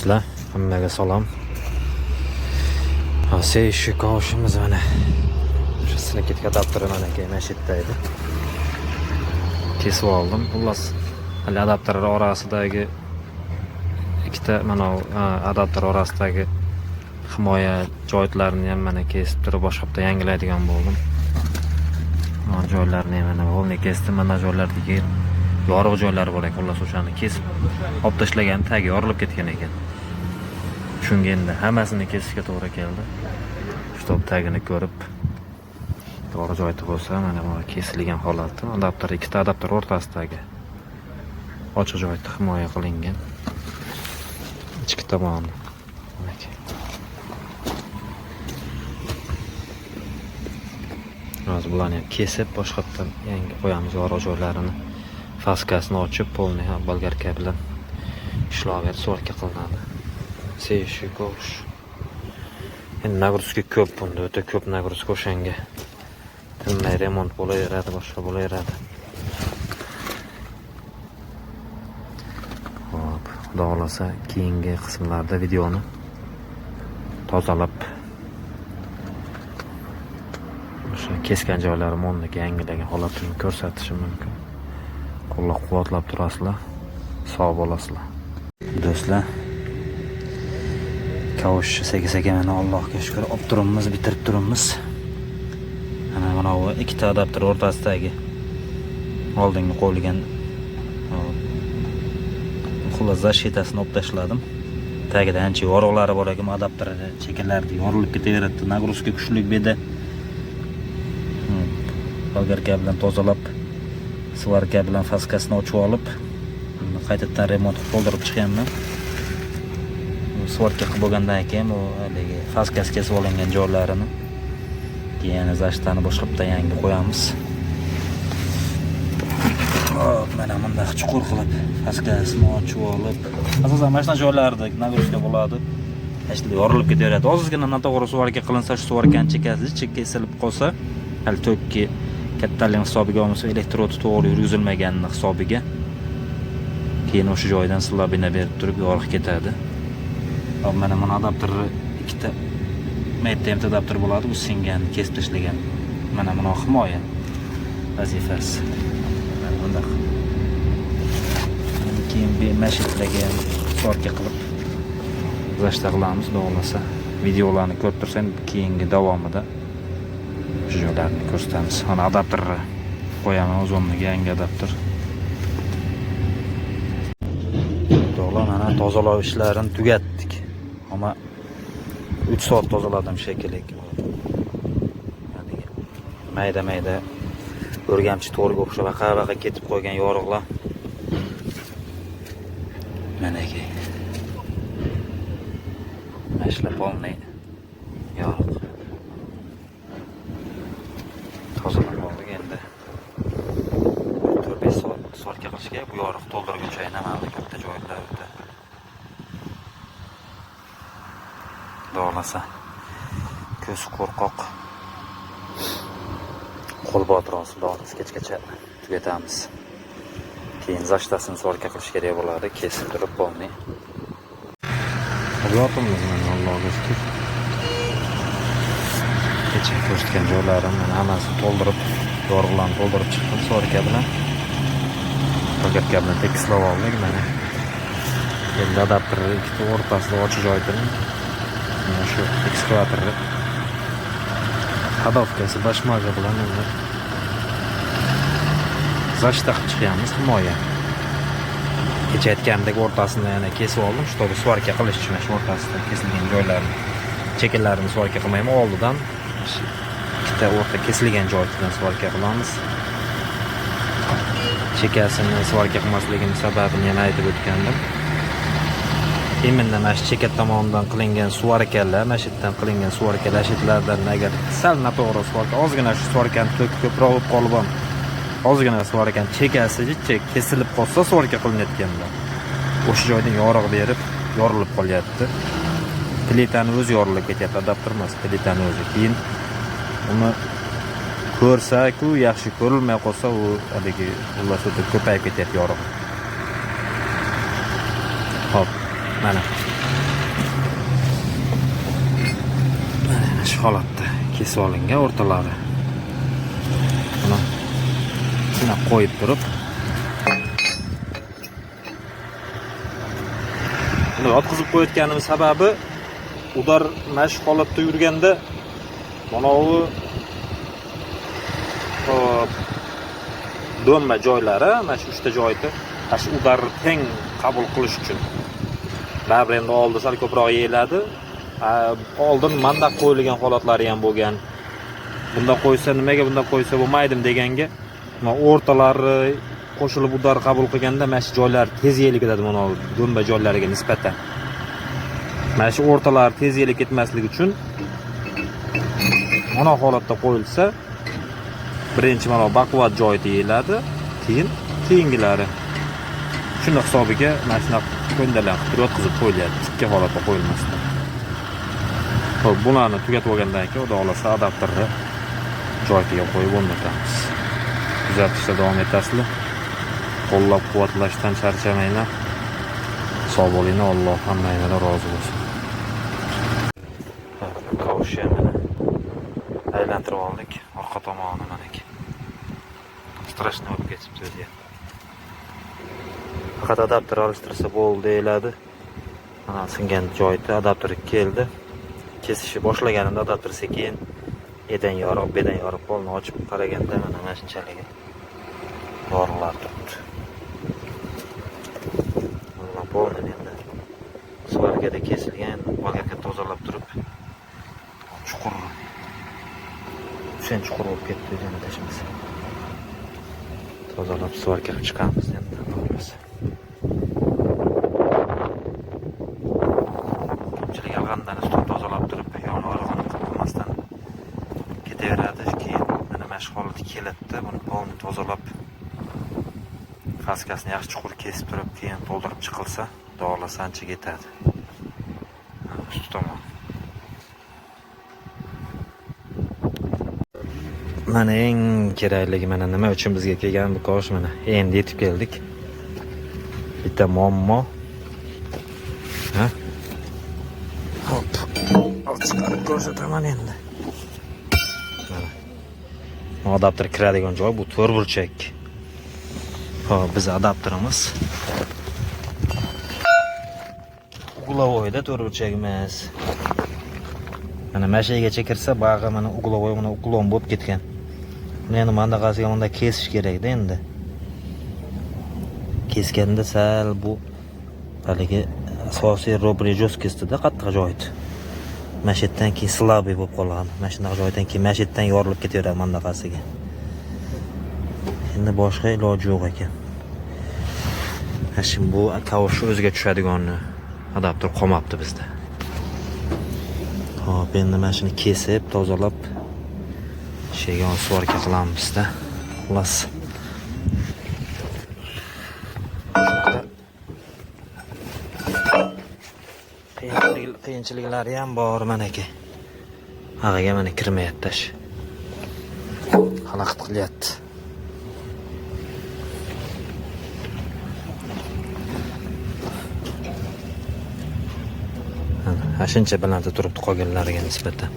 Do'stlar, hammaga salom. Shu qoshimiz mana shu sneket adapteri mana mana shu yerda edi. Kesib oldim. Xullas, hali adapterlar orasidagi ikkita mana adapter orasidagi himoya joylarini ham mana kesib turib boshqacha yangilaydigan bo'ldim. Mana joylarni mana bo'lni kesdim. Mana joylardagi yorug' joylari bor ekan. Xullas o'shani kesib olib tashlagan, tagi yorilib ketgan ekan. Shunga endi hammasini kesishga to'g'ri keldi. Shu tagini ko'rib, to'g'ri joyda bo'lsa, mana bu kesilgan holati. Adapter, ikkita adapter o'rtasidagi ochiq joyda himoya qilingan. Ichki tomoni. Hozir bularni kesib, boshqatdan yangi qo'yamiz yorug' joylarini. Faskasini ochib, polni bolgarka bilan ishlovga svorka qilinadi. Shu qo'sh. Endi nagruzka ko'p bunda, o'ta ko'p nagruzka o'shanga. Tinmay remont bo'laveradi, boshqa bo'laveradi. Hop, xudo xolasa keyingi qismlarda videoni tozalab o'sha kesgan joylarimni yangilagan holatini ko'rsatishim mumkin. Qo'llab-quvvatlab turasizlar. Sog' bo'lasizlar. Do'stlar, kavush sekin mana Allohga shukr olib turibmiz, bitirib turibmiz. Mana bu ikkita adapter o'rtasidagi oldingi qo'yilgan xullas zashitasini olib tashladim. Tagida ancha yorug'lari bor ekan, adapterda chekinlarida yorilib ketaveradi. Nagruzka kuchli beda. Bolgarka bilan tozalab, svarka bilan faskasini ochib olib, qaytadan remont qilib to'ldirib chiqganman. Svarka qilib bo'lgandan keyin u haligi faskas kesib olingan joylarini keyin zashtani boshqatdan yangi qo'yamiz. Hop, mana bunday chuqur qilib faskasini ochib olib, asosan mana shu joylarda nagruzka bo'ladi. Ashli yorilib ketaveradi. Ozgina noto'g'ri svarka qilinsa, shu svarkani chekasi kesilib qolsa, hal tokki kattalik hisobiga olmasa, elektrodi to'g'ri yurgizilmaganini hisobiga keyin o'sha joydan slabina berib turib yorug' ketadi. Hop, mana bu adapter ikkita MTM adapter bo'ladi, bu singan, kesib tashlagan. Mana buni himoya vazifasi. Mana bunday. Keyin bemashitlagan sorka qilib zashta qilamiz, bo'lmasa videolarni ko'rib tursan, keyingi davomida shu joylarni ko'rsatamiz. Mana adapterni qo'yaman, o'zimning yangi adapter. Mana tozalash ishlarini tugatdik. Ama 3 soat tozaladim shekilli. Yani mayda o'rgamchi to'rga o'xshab vaqa ketib qo'ygan yorug'lar. Mana aka. Mashlab olmay yorug'. Tozalab oldik endi. 4-5 soat sorka qilishga bu yorug' to'ldirguncha aynaman katta joylarda. Doğrulasa ko'z qo'rqoq qo'l botirasi doğrulasa kechgacha tugatamiz. Keyin zashtasini sorka qilish kerak bo'ladi, kesib turib bo'lmay. Hayotimiz mana Allohga shukr. Kecha ko'rsatgan joylarimni hammasini to'ldirib, yorug'larni to'ldirib chiqdim sorka bilan. Bolgarka bilan tekislab oldik mana. Endi adapter ikkita o'rtasida ochiq joyda shu ekskavatorni hadovkasi bashmaga bilan endi zashta qilib chiqamiz, himoya. Kecha aytgandek o'rtasini yana kesib oldim, shu svarka qilish uchun shu o'rtasida kesilgan joylarni chekinlarini svarka qilmayman, oldidan ikkita o'rta kesilgan joydan svarka qilamiz. Chekasini svarka qilmasligim sababini yana aytib o'tgandim. Emindan mana shu chekat tomonidan qilingan svarkalar, mana shu yerdan qilingan svarkalar, shitlardan agar sal noto'g'ri svarka, ozgina shu svarkani ko'proq olib qolib ham, ozgina svarkani chekasi kesilib qolsa svarka qilinayotganlar. O'sha joydan yorug' berib, yorilib qolyapti. Plitani o'zi yorilib ketyapti, adapter emas, plitani o'zi. Keyin uni ko'rsa-ku, yaxshi ko'rilmay qolsa, u haligi xullas o'ta ko'payib ketyapti yorug'. Hop, mana shu holatda kesib olingan o'rtalari. Buni shuna qo'yib turib, buni yotqizib qo'yayotganim sababi udar mana shu holatda yurganda mana bu do'mma joylari, mana shu 3 ta joyni mana shu udarni teng qabul qilish uchun. Baribir endi oldi sal ko'proq yeyiladi. Oldin manda qo'yilgan holatlari ham bo'lgan. Bunda qo'ysa nimaga, bunda qo'ysa bo'lmaydim deganga, mana o'rtalari qo'shilib udar qabul qilganda mana shu joylar tez yeyilib ketadi, mana do'mba joylariga nisbatan. Mana shu o'rtalari tez yeyilib ketmasligi uchun mana holatda qo'yilsa, birinchi mana baquvvat joyida yeyiladi, keyin keyingilari. Shuni hisobiga mana shunaqa ko'ndalar qilib yotqizib qo'yilyapti, ikki holatda qo'yilmasdan. Xo'p, bularni tugatib olgandan keyin xudo xolasa adapterni joyiga qo'yib o'rnatamiz. Kuzatishda davom etasizlar. Qo'llab-quvvatlashdan charchamanglar. Sog' bo'linglar, Alloh hammangizdan rozi bo'lsin. Kavushni mana aylantirib oldik, orqa tomoni manaki. Strashni olib ketibdi o'ziga. Faqat adapter alishtirsa bo'ldi deyiladi. Mana singan joyda adapter keldi. Kesishni boshlaganimda adapter sekin bedan yorib qo'lni ochib qaraganda mana shunchalik dorilar turibdi. Mana bo'ldi endi. Svarkada kesilgan, bagaka tozalab turib chuqur bo'lib ketdi yana tashmasa. Tozalab svarkaga chiqamiz endi bo'lmasa. Ko'pchilik alg'andan ustun tozalab turib, yon orqani qilmasdan ketaveradi. Keyin mana mashq holati keladi, buni polni tozalab faskasini yaxshi chuqur kesib turib, keyin to'ldirib chiqilsa, dog'lasa ancha ketadi. Usti tomon. Mana eng kerakligi mana nima uchun bizga kelgan bu kosh mana endi yetib keldik. Bitta muammo. Ha? Hop. Chiqarib ko'rsataman endi. Mana. Adapter kiradigan joy bu to'rtburchak. Hop, biz adapterimiz uglovoyda to'rtburchak emas. Mana mashaygacha kirsa, bag'i mana uglovoy, mana uklon bo'lib ketgan. Meni mandaqasiga manda kesish kerak-da endi. Kesganda sal bu haligi asosiy robri jo'skisida qattiq joydi. Mashetdan keyin slabый bo'lib qolgan. Mana shunaqa joydan keyin mashetdan yorilib ketaveradi mandaqasiga. Endi boshqa iloji yo'q ekan. Hashim bu kavush o'ziga tushadigan adapter qolmabdi bizda. Hop, endi mana shuni kesib, tozalab shayga svarka qilamiz-da. Xullas. Qiyinchiliklari ham bor meniki. Haqaga mana kirmayapti. Xalaqit qilyapti. Shuncha balandda turibdi qolganlariga nisbatan.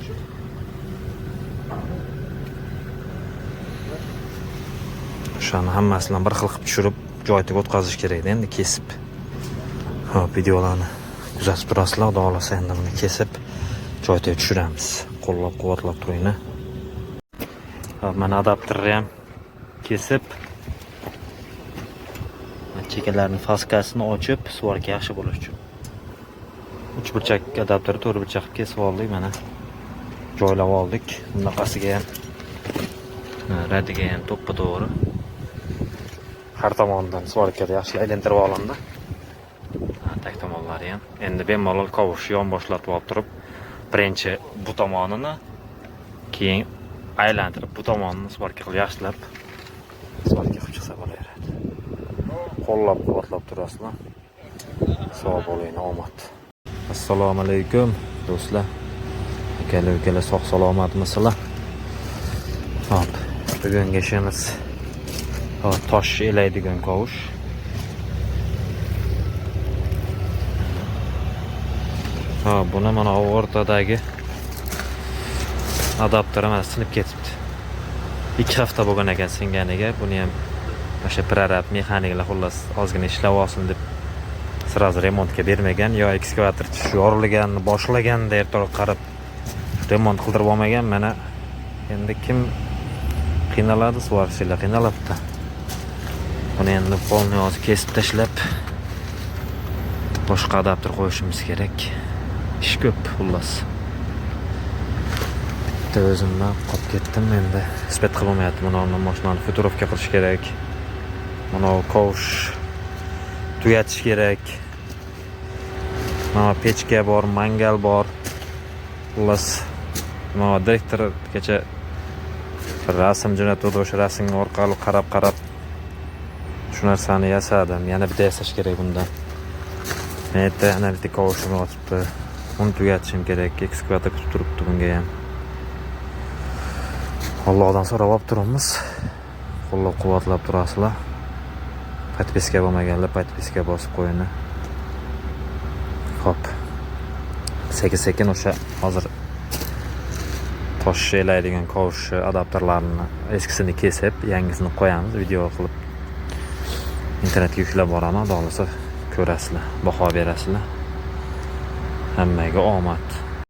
Shuni hammasini bir xil qilib tushirib, joyiga o'tkazish kerak endi kesib. Hop, videolarni kuzatib turasizlar, xudo xolasa endi buni kesib joyiga tushiramiz. Qo'llab-quvvatlab turinglar. Hop, mana adapterni ham kesib, chekalarini faskasini ochib, svarka yaxshi bo'lish uchun 3 burchak adapter 4 burchak kesib oldik, mana joylab oldik. Bunaqasiga ham radiga ham to'ppa to'g'ri. Har tomondan svarkada yaxshi aylantirib olindi. Tak tomonlari ham. Endi bemalol kavush yon boshlatib olib turib, birinchi bu tomonini, keyin aylantirib bu tomonini svarka qilib yaxshilab svarka qilib chiqsa bo'laveradi. Qo'llab-quvvatlab turasizlar. Sog' bo'linglar, omad. Assalomu alaykum do'stlar. Akalar sog' salomatmisizlar? Hop, bugungi ishimiz tosh elaydigan kavush. Ha, buni mana o'rtadagi Adapter mana sinib ketibdi. 2 hafta bo'lgan ekan singaniga. Buni ham o'sha prorab mexaniklar xullas ozgina ishlab olsin deb sразу remontga bermagan. Yo ekskavator yorilganini boshlagan ertaroq qarab remont qildirib olmagan. Mana endi kim qiynaladi, svarchilar qiynalibdi. Buni endi polni hozir kesib tashlab boshqa adapter qo'yishimiz kerak. Ish ko'p xullas. Bitta o'zimdan qolib ketdim endi. Isbot qilmayapti. Buni mashinani futurovka qilish kerak. Mana kovsh tugatish kerak. Mana pechka bor, mangal bor. Xullas, mana direktorgacha rasm jo'natdi, o'sha rasm orqali qarab shu narsani yasadim. Yana bitta yasash kerak bundan. Men yerda ana bitta kovshim yotibdi. Uni tugatishim kerak. Ekskavator kutib turibdi bunga ham. Allohdan so'rab olib turamiz. Qo'llab-quvvatlab turasizlar. Podpiska bo'lmaganlar podpiska bosib qo'ying. Xo'p. Sekin o'sha hozir tosh shelaydigan kovsh adapterlarini eskisini kesib, yangisini qo'yamiz. Video qilib internetga yuklab boraman. Xohlasa ko'rasizlar, baho berasizlar. Hammaga omad.